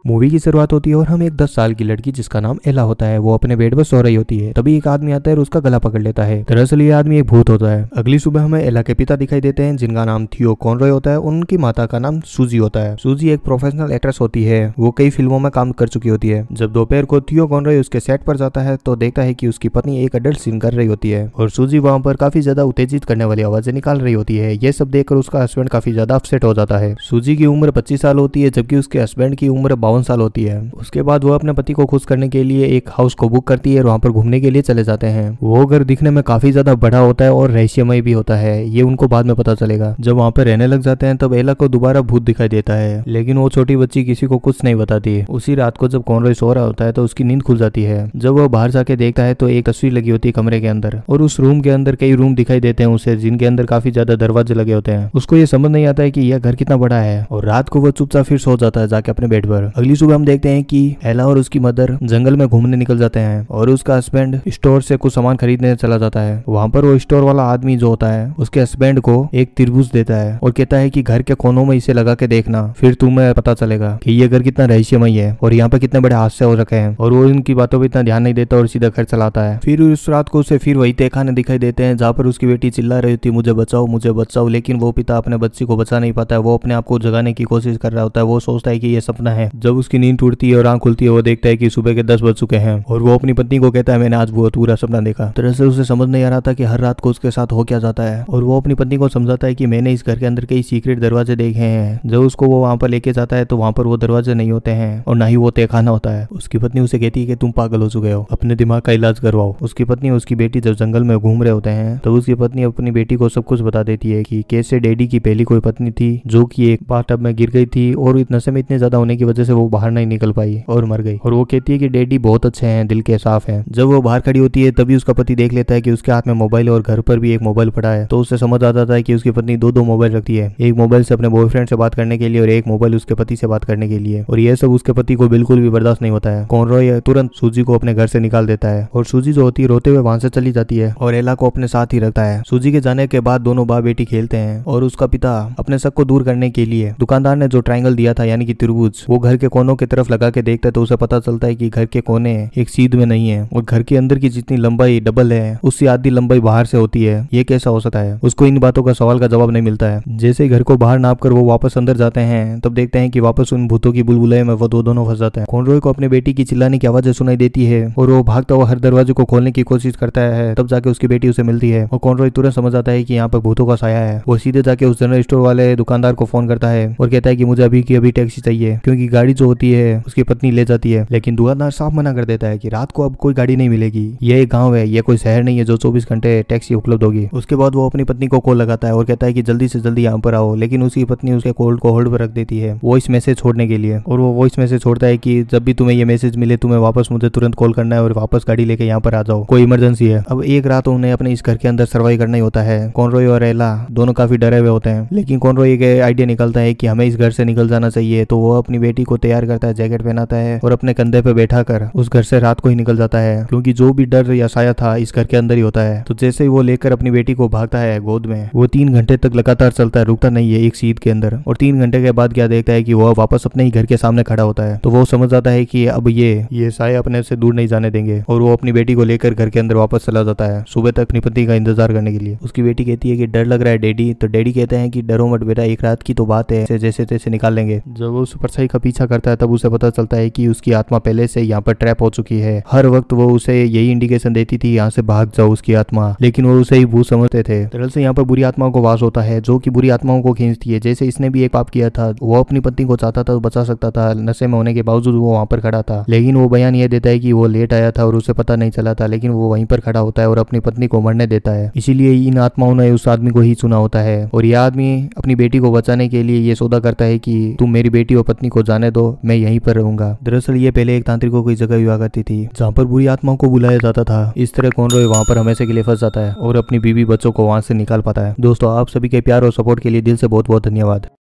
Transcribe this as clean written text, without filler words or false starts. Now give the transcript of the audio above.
Movie की शुरुआत होती है और हम एक 10 साल की लड़की जिसका नाम एला होता है वो अपने बेड पर सो रही होती है। तभी एक आदमी आता है और उसका गला पकड़ लेता है। दरअसल ये आदमी एक भूत होता है। अगली सुबह हमें एला के पिता दिखाई देते हैं जिनका नाम थियो कॉनरॉय होता है। उनकी माता का नाम सूजी होता है। सूजी एक प्रोफेशनल एक्ट्रेस होती है, वो कई फिल्मों में काम कर चुकी होती है। जब दोपहर को थियो कॉनरॉय उसके सेट पर जाता है तो देखता है कि उसकी पत्नी एक अडल्ट सीन कर रही होती है और सूजी वहां पर काफी ज्यादा उत्तेजित करने वाली आवाजें निकाल रही होती है। ये सब देखकर उसका हस्बैंड काफी ज्यादा अपसेट हो जाता है। सूजी की उम्र 25 साल होती है जबकि उसके हस्बैंड की उम्र 52 साल होती है। उसके बाद वो अपने पति को खुश करने के लिए एक हाउस को बुक करती है और वहां पर घूमने के लिए चले जाते हैं। वो घर दिखने में काफी ज्यादा बड़ा होता है और रहस्यमय भी होता है। ये उनको बाद में पता चलेगा। जब वहां पर रहने लग जाते हैं तब एला को दोबारा भूत दिखाई देता है, लेकिन वो छोटी बच्ची किसी को कुछ नहीं बताती। उसी रात को जब कॉनरॉय सो रहा होता है तो उसकी नींद खुल जाती है। जब वो बाहर जाके देखता है तो एक तस्वीर लगी होती है कमरे के अंदर और उस रूम के अंदर कई रूम दिखाई देते हैं उसे, जिनके अंदर काफी ज्यादा दरवाजे लगे होते हैं। उसको ये समझ नहीं आता है कि यह घर कितना बड़ा है और रात को वो चुपचाप फिर सो जाता है जाके अपने बेड पर। अगली सुबह हम देखते हैं कि एला और उसकी मदर जंगल में घूमने निकल जाते हैं और उसका हस्बैंड स्टोर से कुछ सामान खरीदने चला जाता है। वहां पर वो स्टोर वाला आदमी जो होता है उसके हस्बैंड को एक त्रिभुज देता है और कहता है कि घर के कोनों में इसे लगा के देखना, फिर तुम्हें पता चलेगा कि ये घर कितना रहस्यमय है और यहाँ पे कितने बड़े हादसे हो रखे हैं। और वो इनकी बातों पर इतना ध्यान नहीं देता और सीधा घर चलाता है। फिर उस रात को उसे फिर वही तहखाने दिखाई देते हैं जहाँ पर उसकी बेटी चिल्ला रही थी मुझे बचाओ मुझे बचाओ, लेकिन वो पिता अपने बच्ची को बचा नहीं पाता है। वो अपने आप को जगाने की कोशिश कर रहा होता है। वो सोचता है कि ये सपना है। जब उसकी नींद टूटती है और आंख खुलती है वो देखता है कि सुबह के 10 बज चुके हैं और वो अपनी पत्नी को कहता है मैंने आज बहुत पूरा सपना देखा। दरअसल उसे समझ नहीं आ रहा था कि हर रात को उसके साथ हो क्या जाता है और वो अपनी पत्नी को समझाता है कि मैंने इस घर के अंदर कई सीक्रेट दरवाजे देखे हैं। जब उसको वो वहां पर लेके जाता है तो वहां पर वो दरवाजे नहीं होते हैं और ना ही वो तहखाना होता है। उसकी पत्नी उसे कहती है कि तुम पागल हो चुके हो, अपने दिमाग का इलाज करवाओ। उसकी पत्नी और उसकी बेटी जब जंगल में घूम रहे होते हैं तो उसकी पत्नी अपनी बेटी को सब कुछ बता देती है कि कैसे डैडी की पहली कोई पत्नी थी जो कि एक बाथटब में गिर गई थी और इस नशे में इतने ज्यादा होने की वजह से वो बाहर नहीं निकल पाई और मर गई। और वो कहती है कि डैडी बहुत अच्छे हैं, दिल के साफ हैं। जब वो बाहर खड़ी होती है तभी उसका पति देख लेता है कि उसके हाथ में मोबाइल और घर पर भी एक मोबाइल पड़ा है। तो उससे समझ आता है कि उसकी पत्नी दो मोबाइल रखती है, एक मोबाइल से अपने बॉयफ्रेंड से बात करने के लिए और एक मोबाइल उसके पति से बात करने के लिए। और यह सब उसके पति को बिल्कुल भी बर्दाश्त नहीं होता है। कॉनरॉय तुरंत सूजी को अपने घर से निकाल देता है और सूजी जो होती है रोते हुए वहां से चली जाती है और एला को अपने साथ ही रखता है। सूजी के जाने के बाद दोनों बाप बेटी खेलते हैं और उसका पिता अपने शक को दूर करने के लिए दुकानदार ने जो ट्रायंगल दिया था यानी कि त्रिभुज वो घर के कोनों की तरफ लगा के देखता है तो उसे पता चलता है कि घर के कोने एक सीध में नहीं है और घर के अंदर की जितनी लंबाई डबल है उससे आधी लंबाई बाहर से होती है। ये कैसा हो सकता है? उसको इन बातों का सवाल का जवाब नहीं मिलता है। जैसे ही घर को बाहर नाप कर वो वापस अंदर जाते हैं तब देखते हैं कि वापस उन भूतों की बुलबुले में वो दोनों फंस जाते हैं। कॉनरॉय को अपनी बेटी की चिल्लाने की आवाजें सुनाई देती है और वो भागता हुआ हर दरवाजे को खोलने की कोशिश करता है। तब जाके उसकी बेटी उसे मिलती है और कॉनरॉय तुरंत समझ आता है कि यहाँ पर भूतों का साया है। वो सीधे जाके उस जनरल स्टोर वाले दुकानदार को फोन करता है और कहता है कि मुझे अभी की अभी टैक्सी चाहिए क्योंकि गाड़ी जो होती है उसकी पत्नी ले जाती है। लेकिन दुकानदार साफ मना कर देता है कि रात को अब कोई गाड़ी नहीं मिलेगी, यह एक गाँव है, यह कोई शहर नहीं है जो 24 घंटे टैक्सी उपलब्ध होगी। उसके बाद वो अपनी पत्नी को कॉल लगाता है और कहता है कि जल्दी से जल्दी यहाँ पर आओ, लेकिन उसकी पत्नी उसके कॉल को होल्ड पर रख देती है वॉइस मैसेज छोड़ने के लिए। और वो वॉइस मैसेज छोड़ता है कि जब भी तुम्हें ये मैसेज मिले तुम्हें वापस मुझे तुरंत कॉल करना है और वापस गाड़ी लेके यहाँ पर आ जाओ, कोई इमरजेंसी है। अब एक रात उन्हें अपने इस घर के अंदर सर्वाइव करना ही होता है। कॉनरॉय और एला दोनों काफी डरे हुए होते हैं, लेकिन कॉनरॉय एक आइडिया निकलता है कि हमें इस घर से निकल जाना चाहिए। तो वो अपनी बेटी को तैयार करता है, जैकेट पहनाता है और अपने कंधे पे बैठा कर उस घर से रात को ही निकल जाता है क्योंकि जो भी डर या साया था इस घर के अंदर ही होता है। तो जैसे ही वो लेकर अपनी बेटी को भागता है गोद में, वो 3 घंटे तक लगातार चलता है, रुकता नहीं है एक सीध के अंदर। और 3 घंटे के बाद क्या देखता है कि वो वापस अपने ही घर के सामने खड़ा होता है। तो वो समझ जाता है कि अब ये साया अपने से दूर नहीं जाने देंगे और वो अपनी बेटी को लेकर घर के अंदर वापस चला जाता है सुबह तक अपनी पत्नी का इंतजार करने के लिए। उसकी बेटी कहती है कि डर लग रहा है डैडी। तो डैडी कहते हैं कि डरो मत बेटा, एक रात की तो बात है, जैसे तैसे निकाल लेंगे। जब वो उस परछाई का पीछा करता है तब उसे पता चलता है कि उसकी आत्मा पहले से यहाँ पर ट्रैप हो चुकी है। हर वक्त वो उसे यही इंडिकेशन देती थी यहाँ से भाग जाओ उसकी आत्मा, लेकिन वो उसे ही भूत समझते थे। दरअसल यहाँ पर बुरी आत्माओं को वास होता है जो कि बुरी आत्माओं को खींचती है। जैसे इसने भी एक पाप किया था, वो अपनी पत्नी को चाहता था तो बचा सकता था, नशे में होने के बावजूद वो वहां पर खड़ा था, लेकिन वो बयान ये देता है कि वो लेट आया था और उसे पता नहीं चला था, लेकिन वो वहीं पर खड़ा होता है और अपनी पत्नी को मरने देता है। इसीलिए इन आत्माओं ने उस आदमी को ही चुना होता है और यह आदमी अपनी बेटी को बचाने के लिए ये सौदा करता है कि तुम मेरी बेटी और पत्नी को जाने दो, मैं यहीं पर रहूंगा। दरअसल ये पहले एक तांत्रिकों की जगह हुआ करती थी जहाँ पर बुरी आत्माओं को बुलाया जाता था। इस तरह कॉनरॉय वहां पर हमेशा के लिए फंस जाता है और अपनी बीवी बच्चों को वहां से निकाल पाता है। दोस्तों, आप सभी के प्यार और सपोर्ट के लिए दिल से बहुत बहुत धन्यवाद।